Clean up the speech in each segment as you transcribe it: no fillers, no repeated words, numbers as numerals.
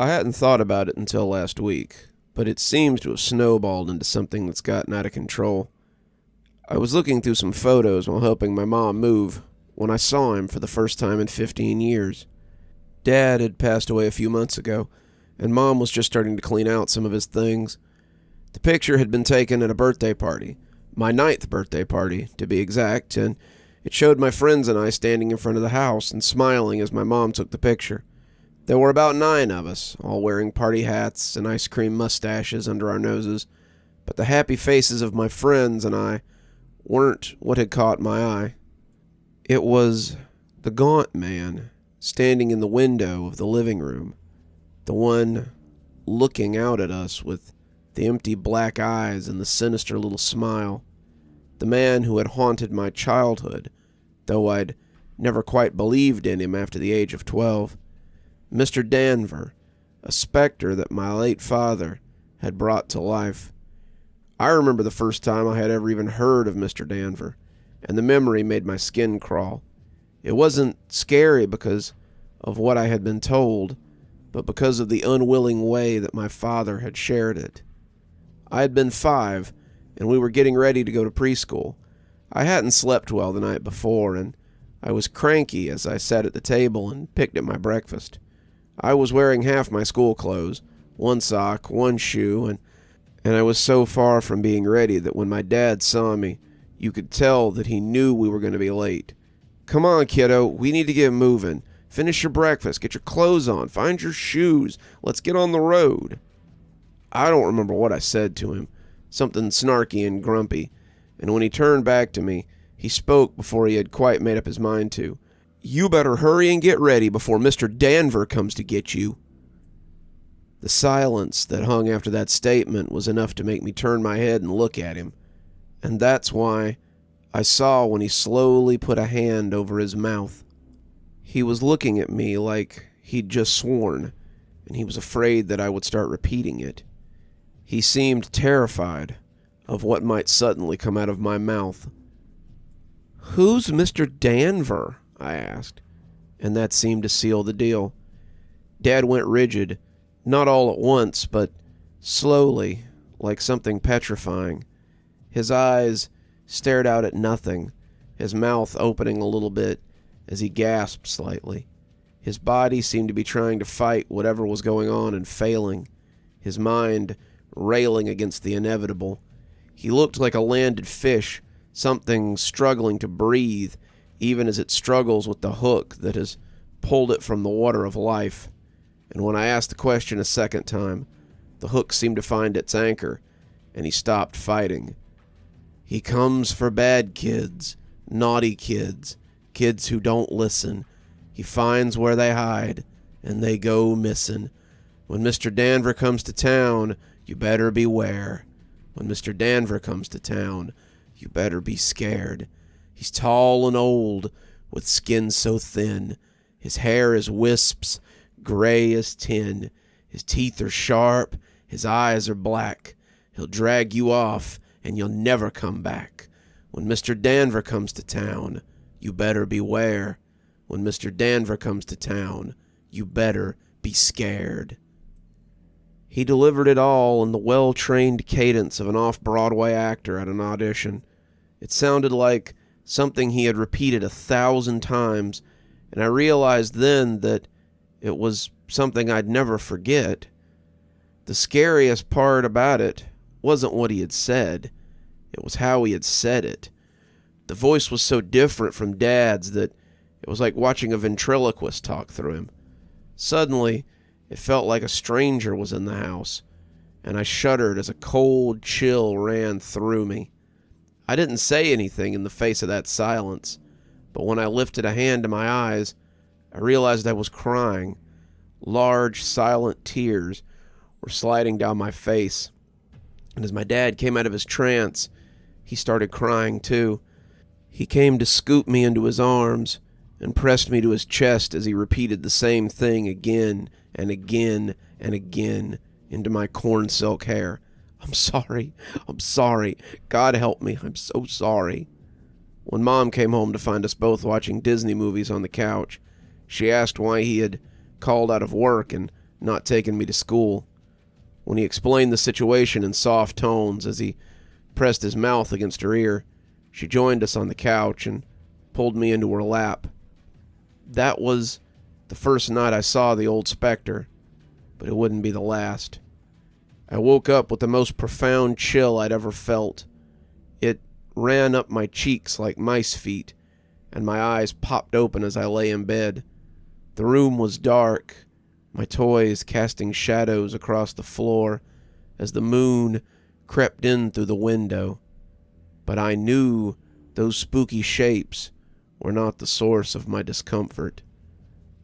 I hadn't thought about it until last week, but it seems to have snowballed into something that's gotten out of control. I was looking through some photos while helping my mom move when I saw him for the first time in 15 years. Dad had passed away a few months ago, and Mom was just starting to clean out some of his things. The picture had been taken at a birthday party, my 9th birthday party, to be exact, and it showed my friends and I standing in front of the house and smiling as my mom took the picture. There were about 9 of us, all wearing party hats and ice cream mustaches under our noses, but the happy faces of my friends and I weren't what had caught my eye. It was the gaunt man standing in the window of the living room, the one looking out at us with the empty black eyes and the sinister little smile, the man who had haunted my childhood, though I'd never quite believed in him after the age of 12. Mr. Danver, a specter that my late father had brought to life. I remember the first time I had ever even heard of Mr. Danver, and the memory made my skin crawl. It wasn't scary because of what I had been told, but because of the unwilling way that my father had shared it. I had been 5, and we were getting ready to go to preschool. I hadn't slept well the night before, and I was cranky as I sat at the table and picked at my breakfast. I was wearing half my school clothes, 1 sock, 1 shoe, and I was so far from being ready that when my dad saw me, you could tell that he knew we were going to be late. "Come on, kiddo, we need to get moving. Finish your breakfast, get your clothes on, find your shoes, let's get on the road." I don't remember what I said to him, something snarky and grumpy, and when he turned back to me, he spoke before he had quite made up his mind to. "You better hurry and get ready before Mr. Danver comes to get you." The silence that hung after that statement was enough to make me turn my head and look at him, and that's why I saw when he slowly put a hand over his mouth. He was looking at me like he'd just sworn, and he was afraid that I would start repeating it. He seemed terrified of what might suddenly come out of my mouth. "Who's Mr. Danver?" I asked, and that seemed to seal the deal. Dad went rigid, not all at once, but slowly, like something petrifying. His eyes stared out at nothing, his mouth opening a little bit as he gasped slightly. His body seemed to be trying to fight whatever was going on and failing, his mind railing against the inevitable. He looked like a landed fish, something struggling to breathe, even as it struggles with the hook that has pulled it from the water of life. And when I asked the question a second time, the hook seemed to find its anchor, and he stopped fighting. "He comes for bad kids, naughty kids, kids who don't listen. He finds where they hide, and they go missing. When Mr. Danver comes to town, you better beware. When Mr. Danver comes to town, you better be scared. He's tall and old, with skin so thin. His hair is wisps, gray as tin. His teeth are sharp, his eyes are black. He'll drag you off, and you'll never come back. When Mr. Danver comes to town, you better beware. When Mr. Danver comes to town, you better be scared." He delivered it all in the well-trained cadence of an off-Broadway actor at an audition. It sounded like something he had repeated 1,000 times, and I realized then that it was something I'd never forget. The scariest part about it wasn't what he had said. It was how he had said it. The voice was so different from Dad's that it was like watching a ventriloquist talk through him. Suddenly, it felt like a stranger was in the house, and I shuddered as a cold chill ran through me. I didn't say anything in the face of that silence, but when I lifted a hand to my eyes, I realized I was crying. Large, silent tears were sliding down my face, and as my dad came out of his trance, he started crying too. He came to scoop me into his arms and pressed me to his chest as he repeated the same thing again and again and again into my corn silk hair. I'm sorry. God help me. I'm so sorry." When Mom came home to find us both watching Disney movies on the couch, she asked why he had called out of work and not taking me to school. When he explained the situation in soft tones as he pressed his mouth against her ear, she joined us on the couch and pulled me into her lap. That was the first night I saw the old specter, but it wouldn't be the last. I woke up with the most profound chill I'd ever felt. It ran up my cheeks like mice feet, and my eyes popped open as I lay in bed. The room was dark, my toys casting shadows across the floor as the moon crept in through the window. But I knew those spooky shapes were not the source of my discomfort.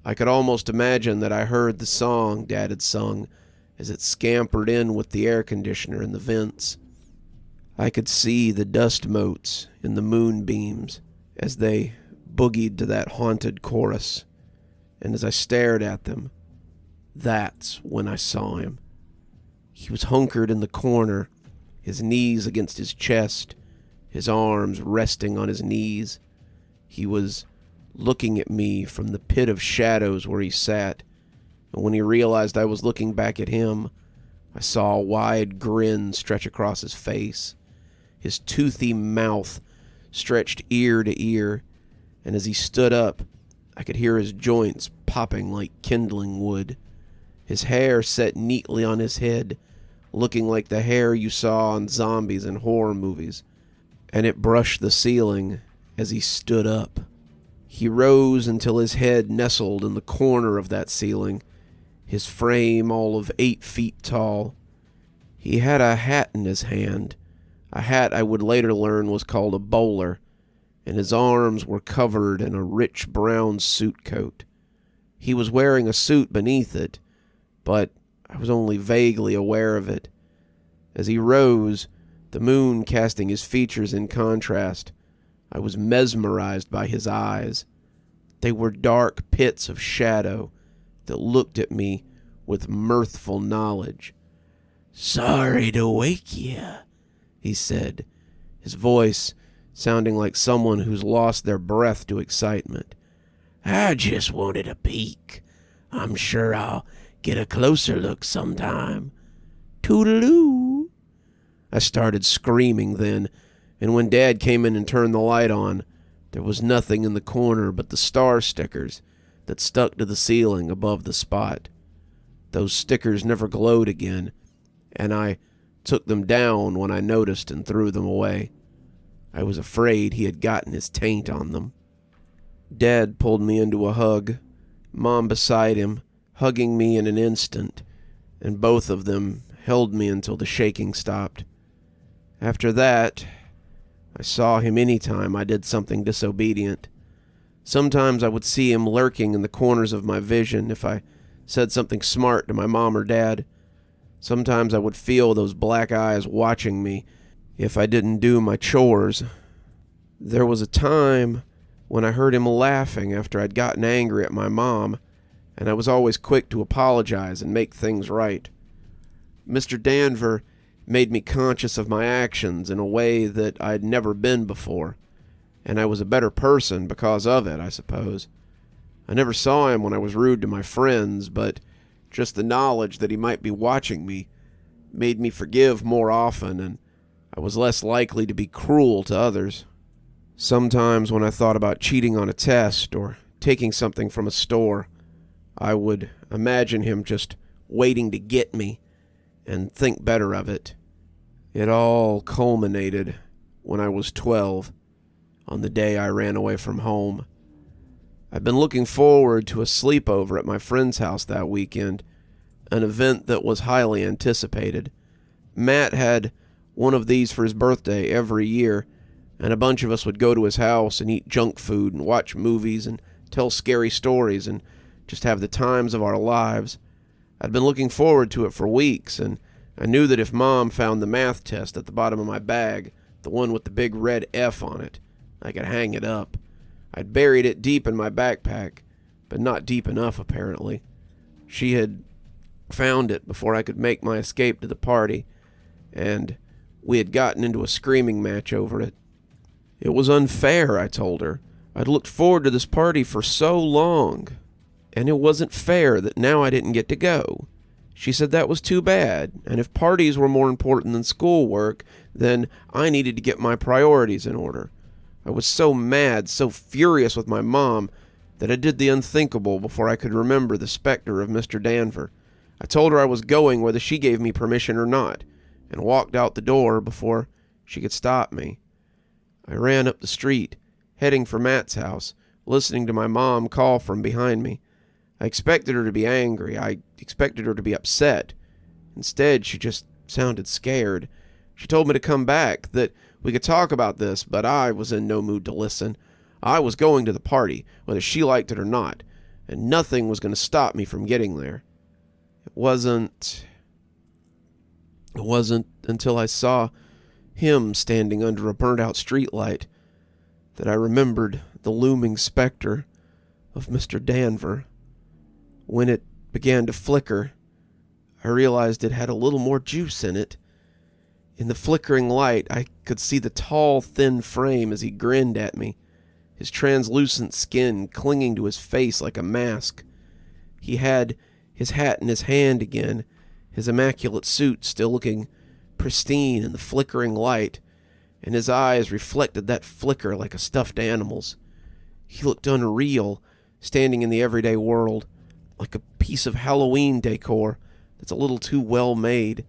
I could almost imagine that I heard the song Dad had sung as it scampered in with the air conditioner in the vents. I could see the dust motes in the moonbeams as they boogied to that haunted chorus, and as I stared at them, that's when I saw him. He was hunkered in the corner, his knees against his chest, his arms resting on his knees. He was looking at me from the pit of shadows where he sat, and when he realized I was looking back at him, I saw a wide grin stretch across his face. His toothy mouth stretched ear to ear, and as he stood up, I could hear his joints popping like kindling wood. His hair set neatly on his head, looking like the hair you saw on zombies in horror movies, and it brushed the ceiling as he stood up. He rose until his head nestled in the corner of that ceiling, his frame all of 8 feet tall. He had a hat in his hand, a hat I would later learn was called a bowler, and his arms were covered in a rich brown suit coat. He was wearing a suit beneath it, but I was only vaguely aware of it. As he rose, the moon casting his features in contrast, I was mesmerized by his eyes. They were dark pits of shadow that looked at me with mirthful knowledge. "Sorry to wake you," he said, his voice sounding like someone who's lost their breath to excitement. "I just wanted a peek. I'm sure I'll get a closer look sometime. Toodaloo." I started screaming then, and when Dad came in and turned the light on, there was nothing in the corner but the star stickers that stuck to the ceiling above the spot. Those stickers never glowed again, and I took them down when I noticed and threw them away. I was afraid he had gotten his taint on them. Dad pulled me into a hug, Mom beside him, hugging me in an instant, and both of them held me until the shaking stopped. After that, I saw him any time I did something disobedient. Sometimes I would see him lurking in the corners of my vision if I said something smart to my mom or dad. Sometimes I would feel those black eyes watching me if I didn't do my chores. There was a time when I heard him laughing after I'd gotten angry at my mom, and I was always quick to apologize and make things right. Mr. Danver made me conscious of my actions in a way that I'd never been before, and I was a better person because of it, I suppose. I never saw him when I was rude to my friends, but just the knowledge that he might be watching me made me forgive more often, and I was less likely to be cruel to others. Sometimes when I thought about cheating on a test or taking something from a store, I would imagine him just waiting to get me and think better of it. It all culminated when I was 12, on the day I ran away from home. I'd been looking forward to a sleepover at my friend's house that weekend, an event that was highly anticipated. Matt had one of these for his birthday every year, and a bunch of us would go to his house and eat junk food and watch movies and tell scary stories and just have the times of our lives. I'd been looking forward to it for weeks, and I knew that if Mom found the math test at the bottom of my bag, the one with the big red F on it, I could hang it up. I'd buried it deep in my backpack, but not deep enough, apparently. She had found it before I could make my escape to the party, and we had gotten into a screaming match over it. It was unfair, I told her. I'd looked forward to this party for so long. and it wasn't fair that now I didn't get to go. She said that was too bad, and if parties were more important than schoolwork, then I needed to get my priorities in order. I was so mad, so furious with my mom, that I did the unthinkable before I could remember the specter of Mr. Danver. I told her I was going whether she gave me permission or not, and walked out the door before she could stop me. I ran up the street, heading for Matt's house, listening to my mom call from behind me. I expected her to be angry. I expected her to be upset. Instead, she just sounded scared. She told me to come back, that we could talk about this, but I was in no mood to listen. I was going to the party, whether she liked it or not, and nothing was going to stop me from getting there. It wasn't until I saw him standing under a burnt-out streetlight that I remembered the looming specter of Mr. Danver. When it began to flicker, I realized it had a little more juice in it. In the flickering light, I could see the tall, thin frame as he grinned at me, his translucent skin clinging to his face like a mask. He had his hat in his hand again, his immaculate suit still looking pristine in the flickering light, and his eyes reflected that flicker like a stuffed animal's. He looked unreal, standing in the everyday world, like a piece of Halloween decor that's a little too well made.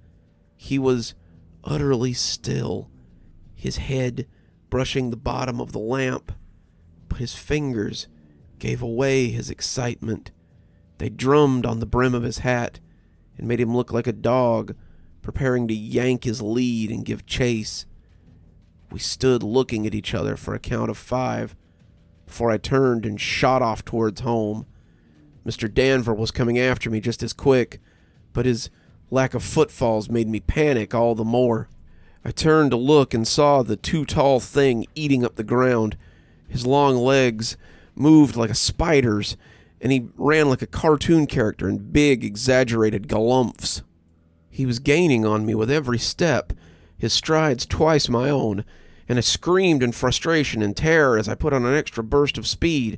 He was utterly still, his head brushing the bottom of the lamp, but his fingers gave away his excitement. They drummed on the brim of his hat and made him look like a dog preparing to yank his lead and give chase. We stood looking at each other for a count of 5 before I turned and shot off towards home. Mr. Danver was coming after me just as quick, but his lack of footfalls made me panic all the more. I turned to look and saw the too-tall thing eating up the ground. His long legs moved like a spider's, and he ran like a cartoon character in big, exaggerated galumphs. He was gaining on me with every step, his strides twice my own, and I screamed in frustration and terror as I put on an extra burst of speed.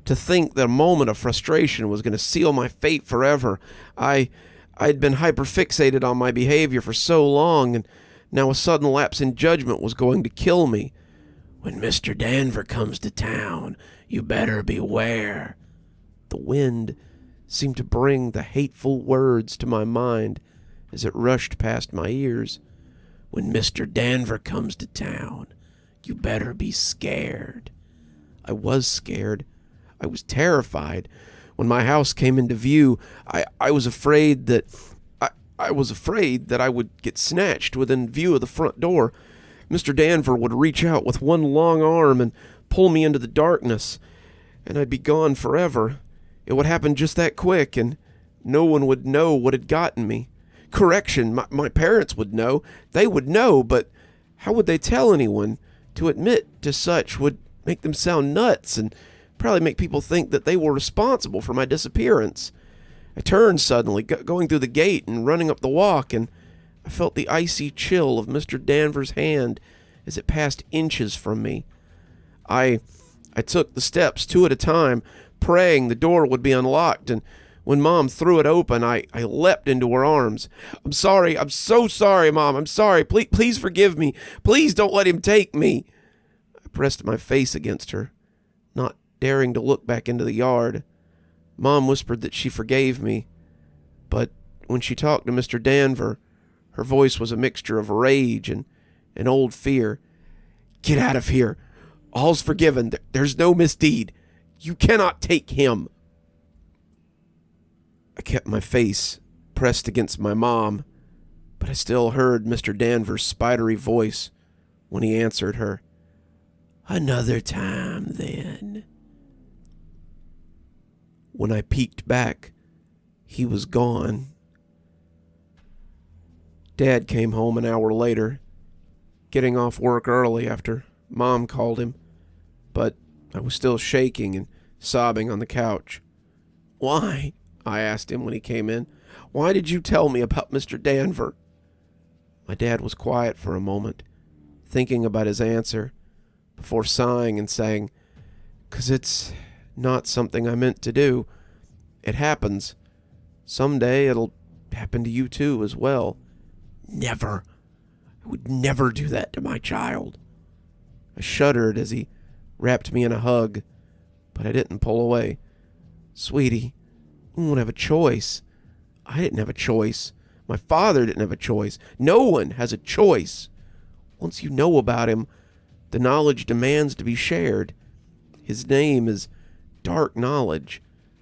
To think that a moment of frustration was going to seal my fate forever. I'd been hyperfixated on my behavior for so long, and now a sudden lapse in judgment was going to kill me. "When Mr. Danver comes to town, you better beware." The wind seemed to bring the hateful words to my mind as it rushed past my ears. "When Mr. Danver comes to town, you better be scared." I was scared. I was terrified. When my house came into view, I was afraid that I would get snatched within view of the front door. Mr. Danver would reach out with one long arm and pull me into the darkness, and I'd be gone forever. It would happen just that quick, and no one would know what had gotten me. Correction, my parents would know. They would know, but how would they tell anyone? To admit to such would make them sound nuts and probably make people think that they were responsible for my disappearance. I turned suddenly, going through the gate and running up the walk, and I felt the icy chill of Mr. Danver's hand as it passed inches from me. I took the steps 2 at a time, praying the door would be unlocked, and when Mom threw it open, I leapt into her arms. "I'm sorry. I'm so sorry, Mom. I'm sorry. Please forgive me. Please don't let him take me." I pressed my face against her, not daring to look back into the yard. Mom whispered that she forgave me, but when she talked to Mr. Danver, her voice was a mixture of rage and an old fear. "Get out of here. All's forgiven. There's no misdeed. You cannot take him." I kept my face pressed against my mom, but I still heard Mr. Danver's spidery voice when he answered her. "Another time, then." When I peeked back, he was gone. Dad came home an hour later, getting off work early after Mom called him, but I was still shaking and sobbing on the couch. "Why?" I asked him when he came in. "Why did you tell me about Mr. Danver?" My dad was quiet for a moment, thinking about his answer, before sighing and saying, "'Cause it's not something I meant to do. it happens. Someday it'll happen to you too as well. Never. I would never do that to my child. I shuddered as he wrapped me in a hug, but I didn't pull away. Sweetie, you won't have a choice. I didn't have a choice. My father didn't have a choice. No one has a choice. Once you know about him, the knowledge demands to be shared. His name is dark knowledge,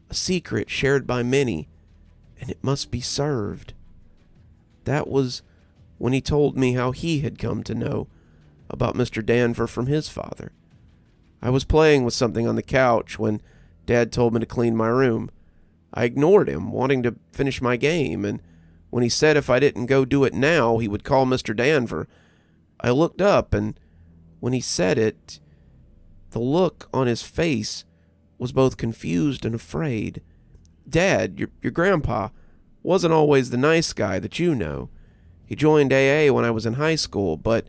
a secret shared by many, and it must be served. That was when he told me how he had come to know about Mr. Danver from his father. I was playing with something on the couch when Dad told me to clean my room. I ignored him, wanting to finish my game, and when he said if I didn't go do it now, he would call Mr. Danver, I looked up, and when he said it, the look on his face was both confused and afraid. Dad, your grandpa, wasn't always the nice guy that you know. He joined AA when I was in high school, but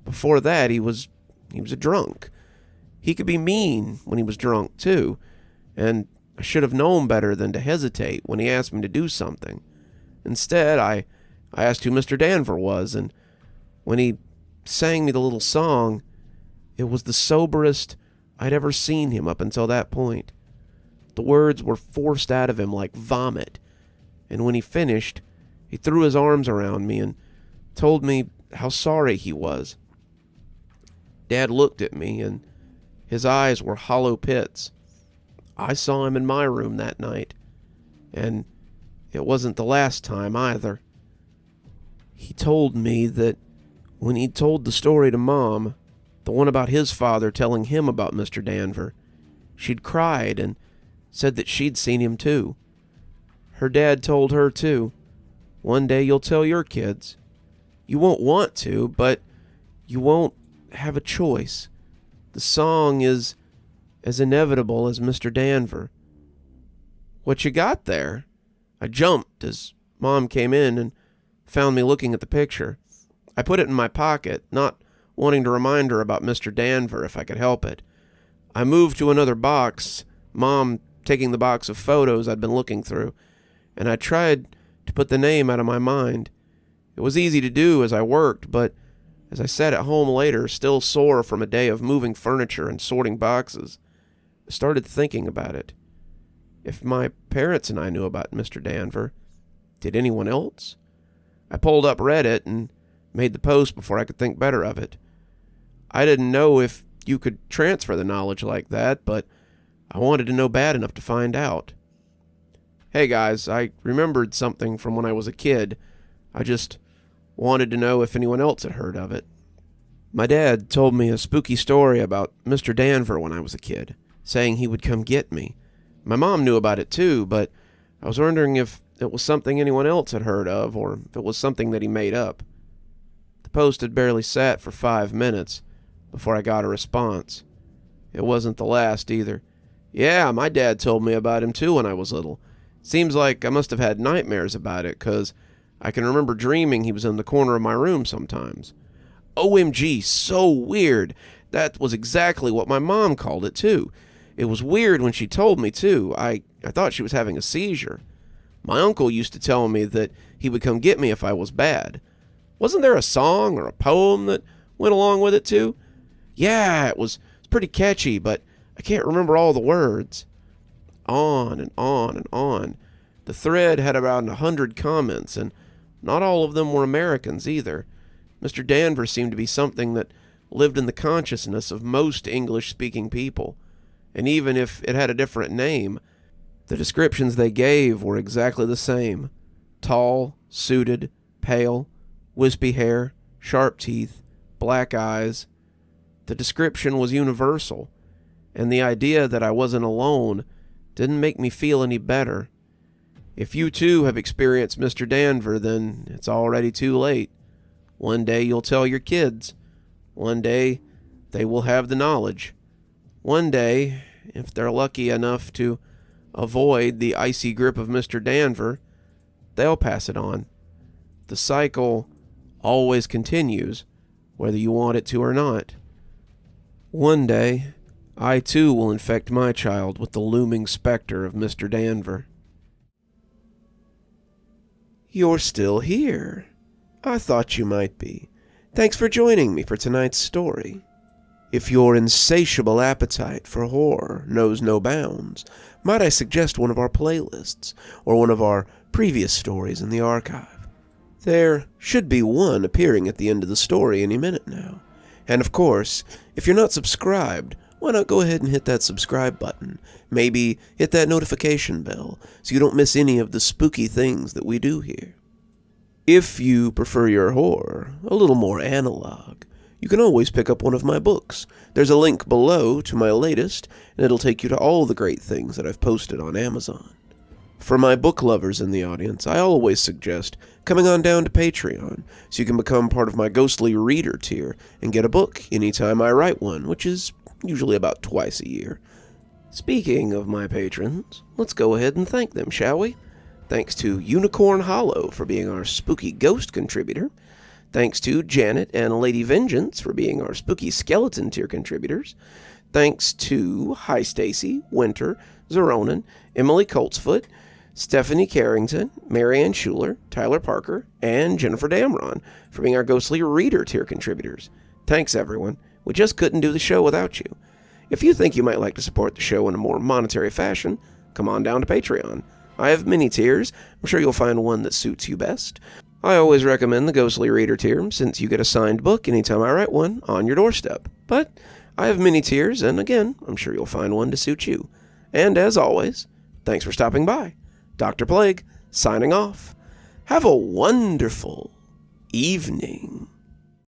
before that he was a drunk. He could be mean when he was drunk, too, and I should have known better than to hesitate when he asked me to do something. Instead, I asked who Mr. Danver was, and when he sang me the little song, it was the soberest I'd ever seen him up until that point. The words were forced out of him like vomit, and when he finished, he threw his arms around me and told me how sorry he was. Dad looked at me, and his eyes were hollow pits. I saw him in my room that night, and it wasn't the last time either. He told me that when he'd told the story to Mom, the one about his father telling him about Mr. Danver, she'd cried and said that she'd seen him too. Her dad told her too, one day you'll tell your kids. You won't want to, but you won't have a choice. The song is as inevitable as Mr. Danver. What you got there? I jumped as Mom came in and found me looking at the picture. I put it in my pocket, not wanting to remind her about Mr. Danver if I could help it. I moved to another box, Mom taking the box of photos I'd been looking through, and I tried to put the name out of my mind. It was easy to do as I worked, but as I sat at home later, still sore from a day of moving furniture and sorting boxes, I started thinking about it. If my parents and I knew about Mr. Danver, did anyone else? I pulled up Reddit and made the post before I could think better of it. I didn't know if you could transfer the knowledge like that, but I wanted to know bad enough to find out. Hey guys, I remembered something from when I was a kid. I just wanted to know if anyone else had heard of it. My dad told me a spooky story about Mr. Danver when I was a kid, saying he would come get me. My mom knew about it too, but I was wondering if it was something anyone else had heard of, or if it was something that he made up. The post had barely sat for 5 minutes before I got a response. It wasn't the last either. Yeah, my dad told me about him too when I was little. Seems like I must have had nightmares about it, 'cause I can remember dreaming he was in the corner of my room sometimes. OMG, so weird. That was exactly what my mom called it too. It was weird when she told me too. I thought she was having a seizure. My uncle used to tell me that he would come get me if I was bad. Wasn't there a song or a poem that went along with it too? Yeah, it was pretty catchy, but I can't remember all the words. On and on and on. The thread had about 100 comments, and not all of them were Americans either. Mr. Danver seemed to be something that lived in the consciousness of most English-speaking people, and even if it had a different name, the descriptions they gave were exactly the same. Tall, suited, pale, wispy hair, sharp teeth, black eyes. The description was universal, and the idea that I wasn't alone didn't make me feel any better. If you too have experienced Mr. Danver, then it's already too late. One day you'll tell your kids. One day they will have the knowledge. One day, if they're lucky enough to avoid the icy grip of Mr. Danver, they'll pass it on. The cycle always continues, whether you want it to or not. One day, I too will infect my child with the looming specter of Mr. Danver. You're still here. I thought you might be. Thanks for joining me for tonight's story. If your insatiable appetite for horror knows no bounds, might I suggest one of our playlists, or one of our previous stories in the archive? There should be one appearing at the end of the story any minute now. And of course, if you're not subscribed, why not go ahead and hit that subscribe button? Maybe hit that notification bell so you don't miss any of the spooky things that we do here. If you prefer your horror a little more analog, you can always pick up one of my books. There's a link below to my latest, and it'll take you to all the great things that I've posted on Amazon. For my book lovers in the audience, I always suggest coming on down to Patreon so you can become part of my ghostly reader tier and get a book anytime I write one, which is usually about twice a year. Speaking of my patrons, let's go ahead and thank them, shall we? Thanks to Unicorn Hollow for being our spooky ghost contributor. Thanks to Janet and Lady Vengeance for being our spooky skeleton tier contributors. Thanks to Hi Stacy, Winter, Xaronan, Emily Coltsfoot, Stephanie Carrington, Marianne Schuler, Tyler Parker, and Jennifer Damron for being our ghostly reader tier contributors. Thanks, everyone. We just couldn't do the show without you. If you think you might like to support the show in a more monetary fashion, come on down to Patreon. I have many tiers. I'm sure you'll find one that suits you best. I always recommend the Ghostly Reader tier, since you get a signed book anytime I write one on your doorstep. But I have many tiers, and again, I'm sure you'll find one to suit you. And as always, thanks for stopping by. Dr. Plague, signing off. Have a wonderful evening.